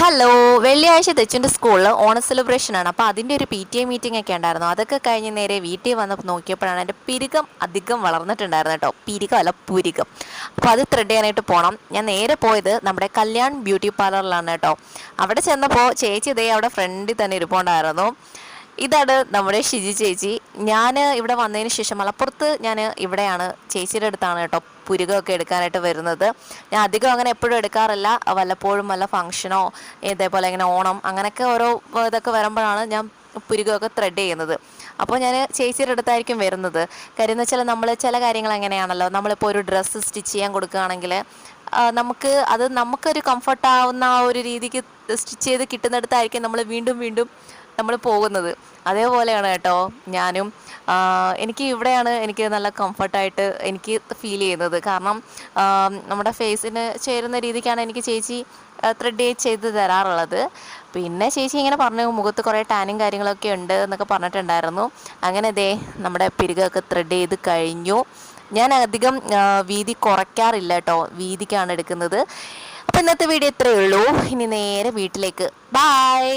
Hello, വെള്ളിയാഴ്ച തെച്ചുൻ്റെ സ്കൂളിൽ ഓണ സെലിബ്രേഷനാണ്. അപ്പോൾ അതിൻ്റെ ഒരു PTA മീറ്റിംഗ് ഒക്കെ ഉണ്ടായിരുന്നു. അതൊക്കെ കഴിഞ്ഞ് നേരെ വീട്ടിൽ വന്ന് നോക്കിയപ്പോഴാണ് എൻ്റെ പിരികം അധികം വളർന്നിട്ടുണ്ടായിരുന്നു കേട്ടോ. പിരികം അല്ല, പുരികം. അപ്പോൾ അത് ത്രെഡ് ചെയ്യാനായിട്ട് പോകണം. ഞാൻ നേരെ പോയത് നമ്മുടെ കല്യാൺ ബ്യൂട്ടി പാർലറിലാണ് കേട്ടോ. അവിടെ ചെന്നപ്പോൾ ചേച്ചി ഇതേ അവിടെ ഫ്രണ്ടിൽ തന്നെ ഇരിപ്പുണ്ടായിരുന്നു. ഇതാണ് നമ്മുടെ ഷിജി ചേച്ചി. ഞാൻ ഇവിടെ വന്നതിന് ശേഷം മലപ്പുറത്ത് ഞാൻ ഇവിടെയാണ് ചേച്ചിയുടെ അടുത്താണ് കേട്ടോ പുരുകമൊക്കെ എടുക്കാനായിട്ട് വരുന്നത്. ഞാൻ അധികം അങ്ങനെ എപ്പോഴും എടുക്കാറില്ല, വല്ലപ്പോഴും വല്ല ഫംഗ്ഷനോ ഇതേപോലെ ഇങ്ങനെ ഓണം അങ്ങനെയൊക്കെ ഓരോ ഇതൊക്കെ വരുമ്പോഴാണ് ഞാൻ പുരുകമൊക്കെ ത്രെഡ് ചെയ്യുന്നത്. അപ്പോൾ ഞാൻ ചേച്ചിയുടെ അടുത്തായിരിക്കും വരുന്നത്. കാര്യം എന്ന് വെച്ചാൽ നമ്മൾ ചില കാര്യങ്ങൾ എങ്ങനെയാണല്ലോ, നമ്മളിപ്പോൾ ഒരു ഡ്രസ്സ് സ്റ്റിച്ച് ചെയ്യാൻ കൊടുക്കുകയാണെങ്കിൽ നമുക്കൊരു കംഫർട്ടാവുന്ന ആ ഒരു രീതിക്ക് സ്റ്റിച്ച് ചെയ്ത് കിട്ടുന്നിടത്തായിരിക്കും നമ്മൾ വീണ്ടും വീണ്ടും നമ്മൾ പോകുന്നത്. അതേപോലെയാണ് കേട്ടോ ഞാനും. എനിക്ക് ഇവിടെയാണ് എനിക്ക് നല്ല കംഫർട്ടായിട്ട് എനിക്ക് ഫീൽ ചെയ്യുന്നത്. കാരണം നമ്മുടെ ഫേസിന് ചേരുന്ന രീതിക്കാണ് എനിക്ക് ചേച്ചി ത്രെഡ് ചെയ്ത് തരാറുള്ളത്. പിന്നെ ചേച്ചി ഇങ്ങനെ പറഞ്ഞു മുഖത്ത് കുറേ ടാനും കാര്യങ്ങളൊക്കെ ഉണ്ട് എന്നൊക്കെ പറഞ്ഞിട്ടുണ്ടായിരുന്നു. അങ്ങനെ ദേ നമ്മുടെ പിരികൊക്കെ ത്രെഡ് ചെയ്ത് കഴിഞ്ഞു. ഞാൻ അധികം വീതി കുറയ്ക്കാറില്ല കേട്ടോ, വീതിക്കാണ് എടുക്കുന്നത്. അപ്പോൾ ഇന്നത്തെ വീഡിയോ ഇത്രയേ ഉള്ളൂ. ഇനി നേരെ വീട്ടിലേക്ക്. ബായ്.